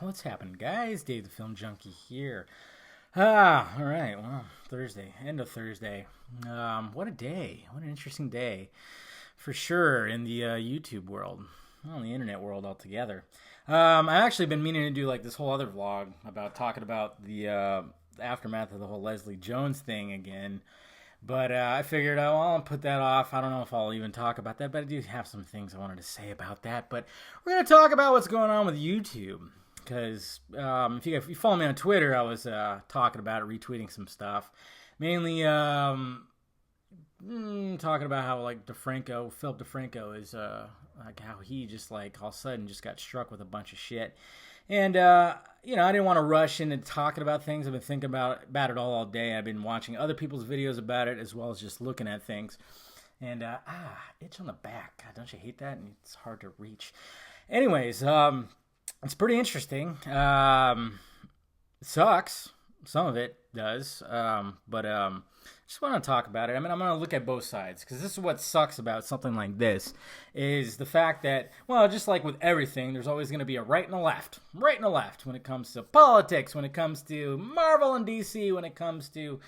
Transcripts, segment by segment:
What's happening, guys? Dave the Film Junkie here. All right. Well, Thursday, end of Thursday. What a day. What an interesting day. For sure in the YouTube world. Well, the internet world altogether. I've actually been meaning to do like this whole other vlog about talking about the aftermath of the whole Leslie Jones thing again. But I figured I'll put that off. I don't know if I'll even talk about that, but I do have some things I wanted to say about that. But we're going to talk about what's going on with YouTube. Because if you follow me on Twitter, I was talking about it, retweeting some stuff. Mainly talking about how like Philip DeFranco is like how he just like all of a sudden just got struck with a bunch of shit. And, I didn't want to rush into talking about things. I've been thinking about it all day. I've been watching other people's videos about it as well as just looking at things. And, itch on the back. God, don't you hate that? And it's hard to reach. Anyways, it's pretty interesting. It sucks. Some of it does. But just want to talk about it. I mean, I'm going to look at both sides because this is what sucks about something like this is the fact that, well, just like with everything, there's always going to be a right and a left. Right and a left when it comes to politics, when it comes to Marvel and DC, when it comes to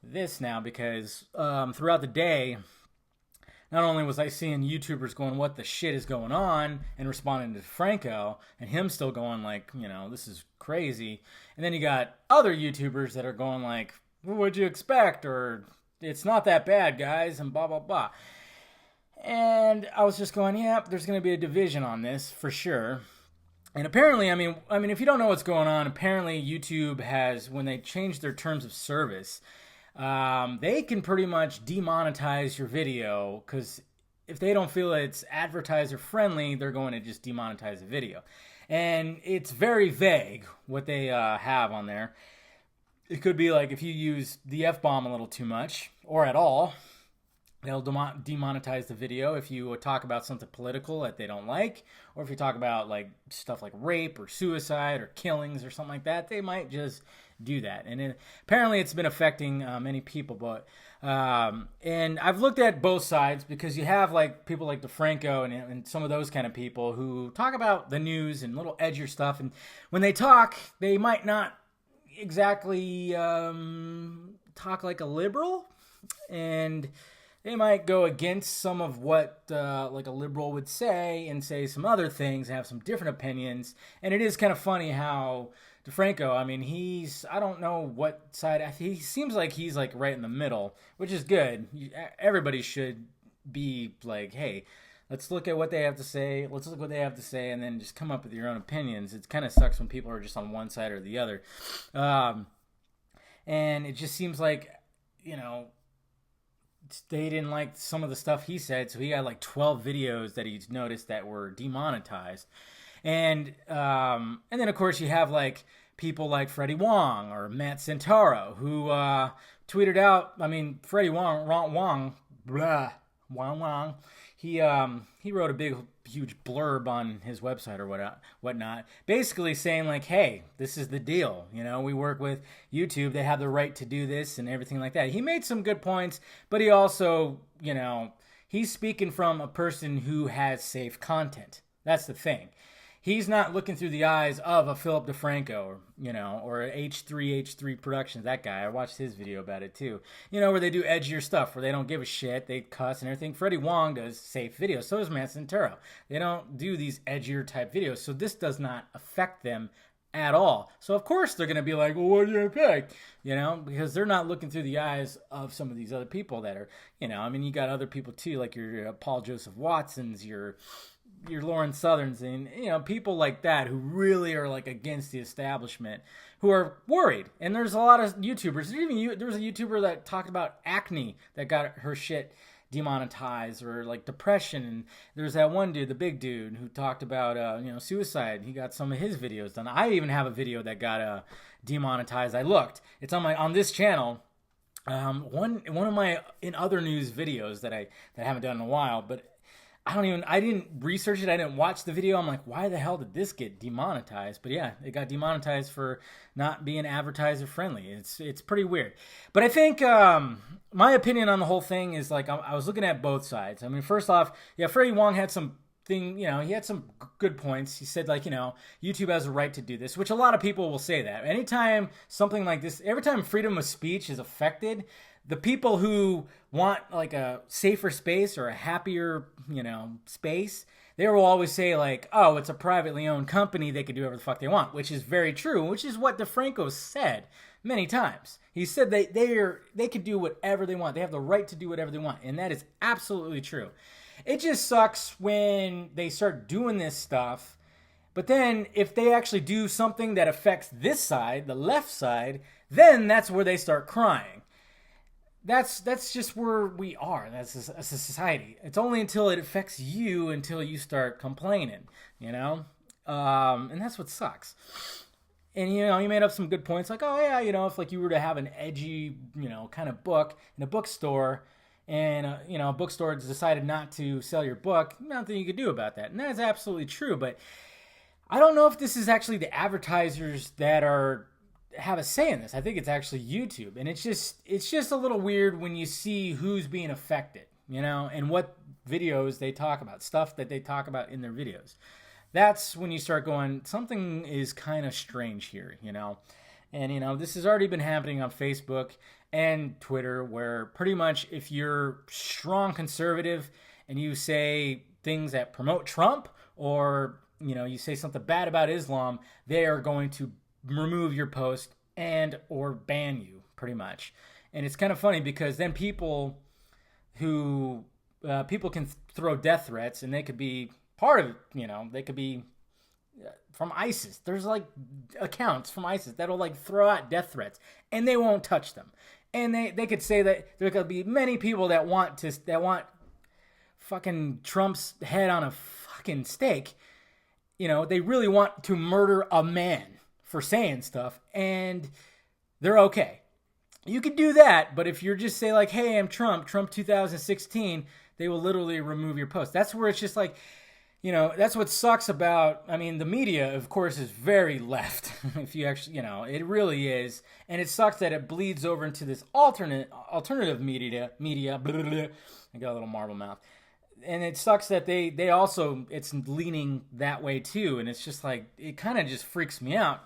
this now because throughout the day, not only was I seeing YouTubers going, what the shit is going on, and responding to Franco, and him still going like, this is crazy. And then you got other YouTubers that are going like, well, what'd you expect? Or it's not that bad, guys, and blah, blah, blah. And I was just going, yeah, there's going to be a division on this for sure. And apparently, I mean, if you don't know what's going on, apparently YouTube has, when they changed their terms of service, they can pretty much demonetize your video because if they don't feel it's advertiser friendly, they're going to just demonetize the video. And it's very vague what they have on there. It could be like if you use the F-bomb a little too much or at all, they'll demonetize the video if you talk about something political that they don't like, or if you talk about like stuff like rape or suicide or killings or something like that, they might just do that. And apparently it's been affecting many people, but and I've looked at both sides because you have like people like DeFranco and some of those kind of people who talk about the news and little edgier stuff, and when they talk, they might not exactly talk like a liberal, and they might go against some of what like a liberal would say and say some other things, have some different opinions. And it is kind of funny how DeFranco, I mean, I don't know what side, he seems like he's like right in the middle, which is good. Everybody should be like, hey, let's look at what they have to say. Let's look at what they have to say and then just come up with your own opinions. It kind of sucks when people are just on one side or the other. And it just seems like, they didn't like some of the stuff he said, so he got like 12 videos that he's noticed that were demonetized. And then, of course, you have like people like Freddie Wong or Matt Santoro who tweeted out, Freddie Wong, he wrote a big, huge blurb on his website or whatnot, basically saying like, hey, this is the deal. We work with YouTube. They have the right to do this and everything like that. He made some good points, but he also, he's speaking from a person who has safe content. That's the thing. He's not looking through the eyes of a Philip DeFranco, or H3 Productions, that guy. I watched his video about it too. Where they do edgier stuff, where they don't give a shit, they cuss and everything. Freddie Wong does safe videos. So does Matt Santoro. They don't do these edgier type videos. So this does not affect them at all. So of course they're going to be like, well, what do you think? Because they're not looking through the eyes of some of these other people that are, you got other people too, like your Paul Joseph Watsons, your Lawrence Southerns, and people like that who really are like against the establishment, who are worried. And there's a lot of YouTubers. There was a YouTuber that talked about acne that got her shit demonetized, or like depression. And there's that one dude, the big dude, who talked about suicide. He got some of his videos done. I even have a video that got demonetized. I looked. It's on this channel. One of my in other news videos that I haven't done in a while, but I didn't research it. I didn't watch the video. I'm like, why the hell did this get demonetized? But yeah, it got demonetized for not being advertiser friendly. It's pretty weird. But I think my opinion on the whole thing is like, I was looking at both sides. First off, yeah, Freddie Wong had some thing, he had some good points. He said, like, YouTube has a right to do this, which a lot of people will say that. Anytime something like this, every time freedom of speech is affected, the people who want like a safer space or a happier, space, they will always say like, oh, it's a privately owned company. They can do whatever the fuck they want, which is very true, which is what DeFranco said many times. He said they could do whatever they want. They have the right to do whatever they want. And that is absolutely true. It just sucks when they start doing this stuff. But then if they actually do something that affects this side, the left side, then that's where they start crying. That's just where we are. That's a society. It's only until it affects you until you start complaining, and that's what sucks. And, you made up some good points like, oh, yeah, if like you were to have an edgy, kind of book in a bookstore and, a bookstore decided not to sell your book, nothing you could do about that. And that is absolutely true. But I don't know if this is actually the advertisers that have a say in this. I think it's actually YouTube. And it's just a little weird when you see who's being affected, and what videos they talk about, stuff that they talk about in their videos. That's when you start going, something is kind of strange here, And, this has already been happening on Facebook and Twitter, where pretty much if you're strong conservative and you say things that promote Trump or, you say something bad about Islam, they are going to remove your post and or ban you pretty much. And it's kind of funny because then people can throw death threats and they could be part of it, they could be from ISIS. There's like accounts from ISIS that'll like throw out death threats and they won't touch them. And they could say that there could be many people that want fucking Trump's head on a fucking stake. They really want to murder a man for saying stuff and they're okay. You could do that, but if you're just say like, hey, I'm Trump 2016, they will literally remove your post. That's where it's just like, that's what sucks about, the media, of course, is very left. If you actually, it really is. And it sucks that it bleeds over into this alternative media. Blah, blah, blah. I got a little marble mouth. And it sucks that they also, it's leaning that way too. And it's just like, it kind of just freaks me out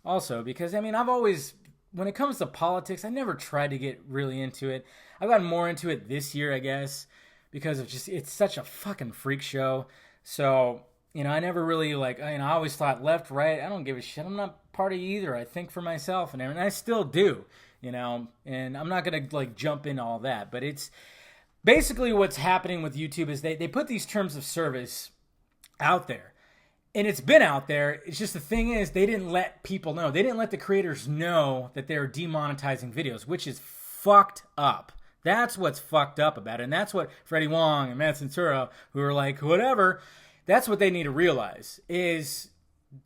also. Because, I've always, when it comes to politics, I never tried to get really into it. I've gotten more into it this year, I guess, because of it's such a fucking freak show. So, I never really I always thought left, right, I don't give a shit. I'm not part of either. I think for myself and I still do, and I'm not going to jump into all that. But it's basically what's happening with YouTube is they put these terms of service out there. And it's been out there. It's just the thing is they didn't let people know. They didn't let the creators know that they're demonetizing videos, which is fucked up. That's what's fucked up about it. And that's what Freddie Wong and Matt Censura, who are like, whatever, that's what they need to realize is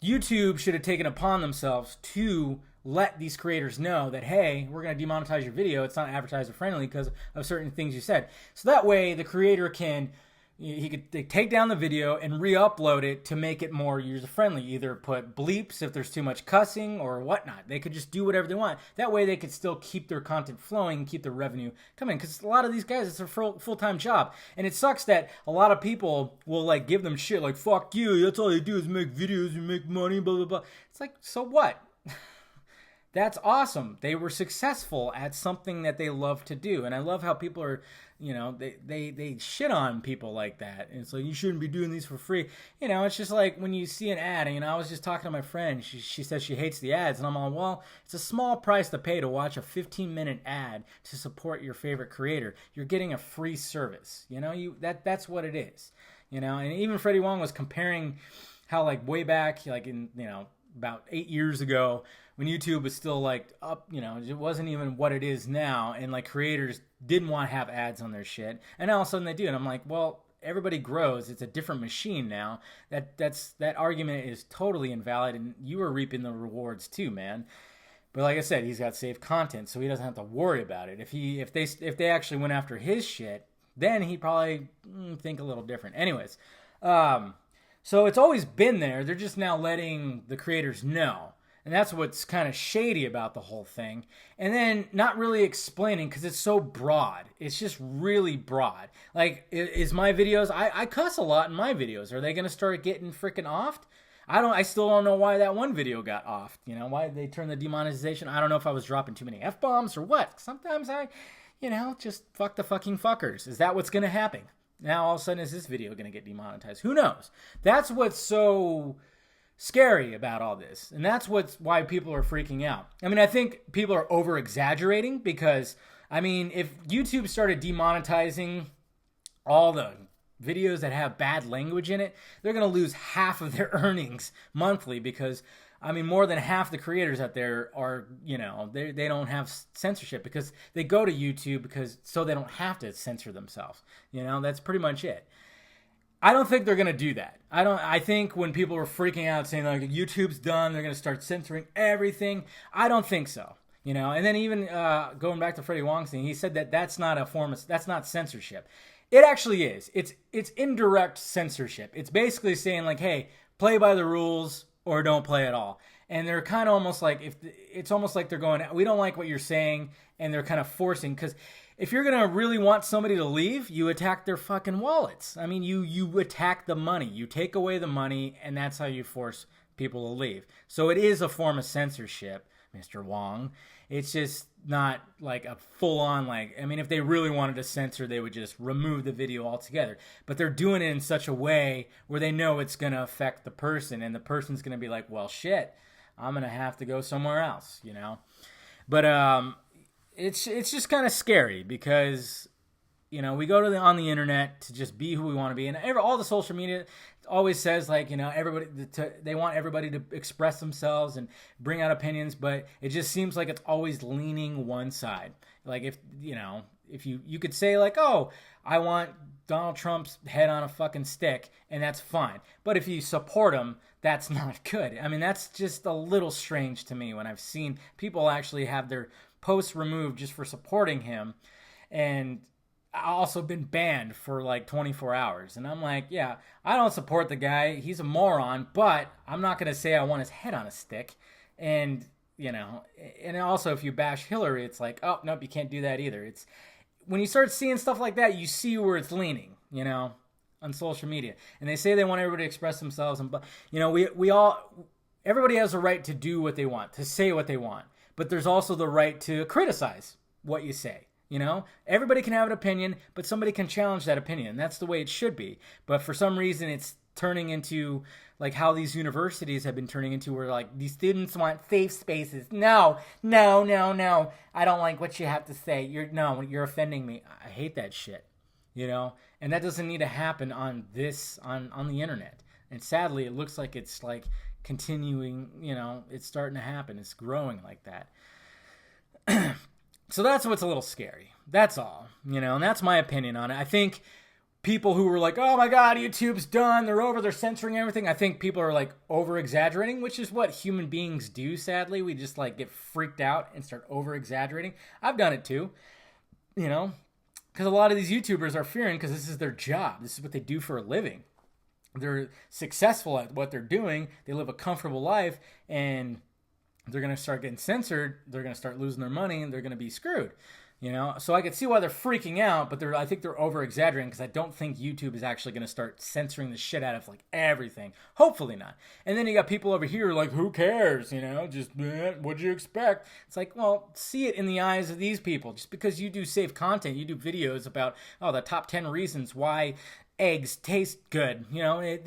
YouTube should have taken upon themselves to let these creators know that, hey, we're going to demonetize your video. It's not advertiser friendly because of certain things you said. So that way the creator he could take down the video and re-upload it to make it more user-friendly. Either put bleeps if there's too much cussing or whatnot. They could just do whatever they want. That way they could still keep their content flowing and keep their revenue coming. Because a lot of these guys, it's their full-time job. And it sucks that a lot of people will give them shit like, fuck you, that's all they do is make videos and make money, blah, blah, blah. It's like, so what? That's awesome. They were successful at something that they love to do. And I love how people are, they shit on people like that. And it's like, you shouldn't be doing these for free. It's just like when you see an ad, and I was just talking to my friend. She says she hates the ads. And I'm all, well, it's a small price to pay to watch a 15-minute ad to support your favorite creator. You're getting a free service. That's what it is. And even Freddie Wong was comparing how way back, in, about 8 years ago, when YouTube was still up, it wasn't even what it is now, and creators didn't want to have ads on their shit, and all of a sudden they do, and I'm like, well, everybody grows. It's a different machine now. That argument is totally invalid, and you are reaping the rewards too, man. But like I said, he's got safe content, so he doesn't have to worry about it. If they actually went after his shit, then he'd probably think a little different. Anyways, so it's always been there. They're just now letting the creators know. And that's what's kind of shady about the whole thing. And then not really explaining because it's so broad. It's just really broad. Like, is my videos, I cuss a lot in my videos. Are they going to start getting freaking offed? I still don't know why that one video got offed. You know, why they turned the demonetization. I don't know if I was dropping too many F-bombs or what. Sometimes just fuck the fucking fuckers. Is that what's going to happen? Now all of a sudden is this video going to get demonetized? Who knows? That's what's so scary about all this. And that's why people are freaking out. I mean, I think people are over exaggerating because, I mean, if YouTube started demonetizing all the videos that have bad language in it, they're going to lose half of their earnings monthly because, I mean, more than half the creators out there are, you know, they don't have censorship because they go to YouTube so they don't have to censor themselves. You know, that's pretty much it. I don't think they're going to do that. I think when people were freaking out saying like YouTube's done, they're going to start censoring everything. I don't think so. You know, and then even going back to Freddie Wong's thing, he said that that's not censorship. It actually is. It's indirect censorship. It's basically saying like, hey, play by the rules or don't play at all. And they're kind of almost like, it's almost like they're going, we don't like what you're saying, and they're kind of forcing, because if you're going to really want somebody to leave, you attack their fucking wallets. I mean, you attack the money. You take away the money, and that's how you force people to leave. So it is a form of censorship, Mr. Wong. It's just not like a full-on, like, I mean, if they really wanted to censor, they would just remove the video altogether. But they're doing it in such a way where they know it's going to affect the person, and the person's going to be like, well, shit, I'm going to have to go somewhere else, you know? But it's just kind of scary because, you know, we go on the internet to just be who we want to be. And all the social media always says, like, you know, they want everybody to express themselves and bring out opinions, but it just seems like it's always leaning one side. Like, if you could say, like, oh, I want Donald Trump's head on a fucking stick, and that's fine. But if you support him, that's not good. I mean, that's just a little strange to me when I've seen people actually have their posts removed just for supporting him, and also been banned for like 24 hours. And I'm like, yeah, I don't support the guy. He's a moron, but I'm not going to say I want his head on a stick. And, you know, and also if you bash Hillary, it's like, oh, nope, you can't do that either. It's when you start seeing stuff like that, you see where it's leaning, you know, on social media. And they say they want everybody to express themselves. And, you know, everybody has a right to do what they want, to say what they want. But there's also the right to criticize what you say. You know, everybody can have an opinion, but somebody can challenge that opinion. That's the way it should be. But for some reason, it's turning into like how these universities have been turning into, where like these students want safe spaces. No. I don't like what you have to say. You're offending me. I hate that shit. You know, and that doesn't need to happen on the internet. And sadly, it looks like it's like continuing. You know, it's starting to happen. It's growing like that. So that's what's a little scary. That's all, you know, and that's my opinion on it. I think people who were like, oh my God, YouTube's done, they're censoring everything. I think people are like over exaggerating, which is what human beings do, sadly. We just like get freaked out and start over exaggerating. I've done it too, you know, because a lot of these YouTubers are fearing, because this is their job. This is what they do for a living. They're successful at what they're doing. They live a comfortable life, and they're going to start getting censored, they're going to start losing their money, and they're going to be screwed, you know? So I can see why they're freaking out, but I think they're over-exaggerating, because I don't think YouTube is actually going to start censoring the shit out of, like, everything. Hopefully not. And then you got people over here like, who cares, you know? Just, what'd you expect? It's like, well, see it in the eyes of these people. Just because you do safe content, you do videos about, the top 10 reasons why eggs taste good, you know?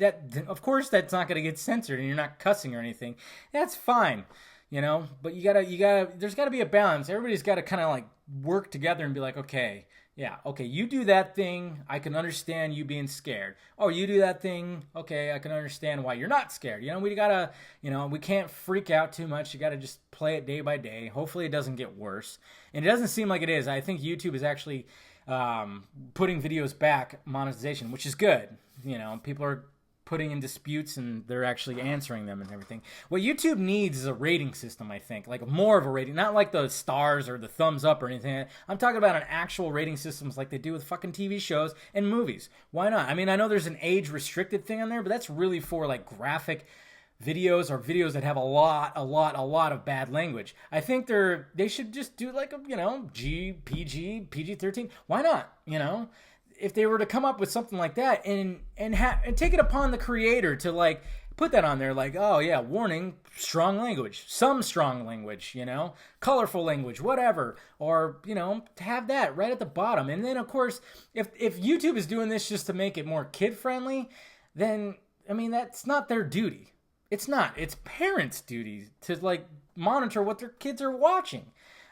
Of course that's not going to get censored, and you're not cussing or anything. That's fine. You know, but there's gotta be a balance. Everybody's gotta kind of like work together and be like, okay, you do that thing. I can understand you being scared. Oh, you do that thing. Okay, I can understand why you're not scared. You know, we can't freak out too much. You gotta just play it day by day. Hopefully it doesn't get worse. And it doesn't seem like it is. I think YouTube is actually putting videos back monetization, which is good. You know, people are putting in disputes and they're actually answering them and everything. What YouTube needs is a rating system, I think. Like more of a rating, not like the stars or the thumbs up or anything. I'm talking about an actual rating systems like they do with fucking TV shows and movies. Why not? I mean, I know there's an age restricted thing on there, but that's really for like graphic videos or videos that have a lot of bad language. I think they should just do like a, PG-13. Why not? If they were to come up with something like that and take it upon the creator to like put that on there, like, oh yeah, warning, strong language, some strong language, colorful language, whatever, or to have that right at the bottom. And then of course, if YouTube is doing this just to make it more kid friendly, then that's not their duty. It's not. It's parents' duty to like monitor what their kids are watching.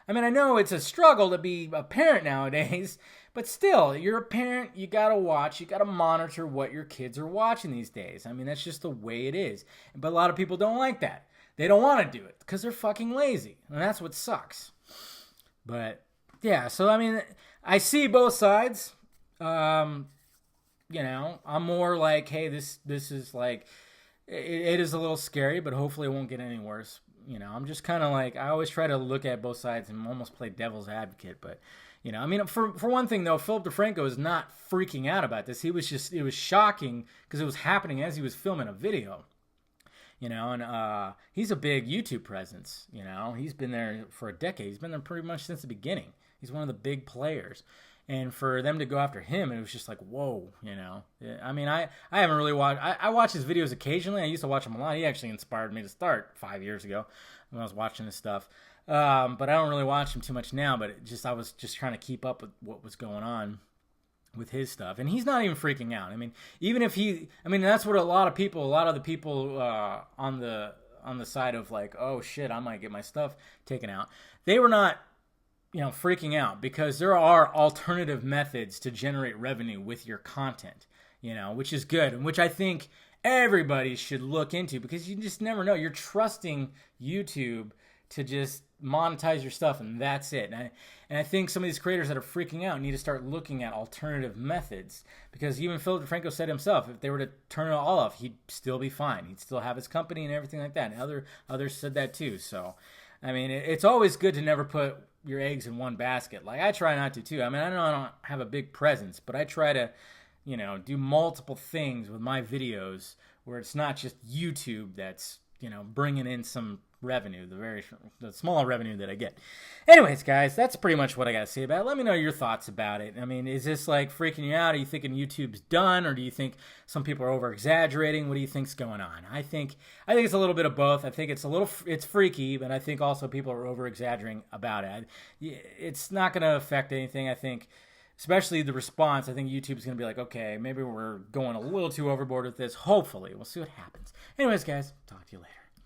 I know it's a struggle to be a parent nowadays, but still, you're a parent, you gotta watch, you gotta monitor what your kids are watching these days. That's just the way it is. But a lot of people don't like that. They don't want to do it because they're fucking lazy, and that's what sucks. But yeah, so I see both sides. I'm more like, hey, this is like, it is a little scary, but hopefully it won't get any worse. I'm just kind of like, I always try to look at both sides and almost play devil's advocate. But, for one thing, though, Philip DeFranco is not freaking out about this. It was shocking because it was happening as he was filming a video. And he's a big YouTube presence. He's been there for a decade. He's been there pretty much since the beginning. He's one of the big players. And for them to go after him, it was just like, whoa, I haven't really watched, I watch his videos occasionally. I used to watch him a lot. He actually inspired me to start 5 years ago when I was watching his stuff. But I don't really watch him too much now, but I was just trying to keep up with what was going on with his stuff. And he's not even freaking out. Even if that's what a lot of the people on the side of like, oh shit, I might get my stuff taken out. They were not freaking out because there are alternative methods to generate revenue with your content, which is good and which I think everybody should look into because you just never know. You're trusting YouTube to just monetize your stuff and that's it. And I think some of these creators that are freaking out need to start looking at alternative methods because even Philip DeFranco said himself, if they were to turn it all off, he'd still be fine. He'd still have his company and everything like that. And others said that too. So, it's always good to never put your eggs in one basket. Like I try not to too. I know I don't have a big presence, but I try to, do multiple things with my videos where it's not just YouTube that's, bringing in some revenue, the small revenue that I get. Anyways, guys, that's pretty much what I got to say about it. Let me know your thoughts about it. Is this like freaking you out? Are you thinking YouTube's done, or do you think some people are over exaggerating? What do you think's going on? I think it's a little bit of both. I think it's freaky, but I think also people are over exaggerating about it. It's not going to affect anything. I think, especially the response. I think YouTube's going to be like, okay, maybe we're going a little too overboard with this. Hopefully, we'll see what happens. Anyways, guys, talk to you later.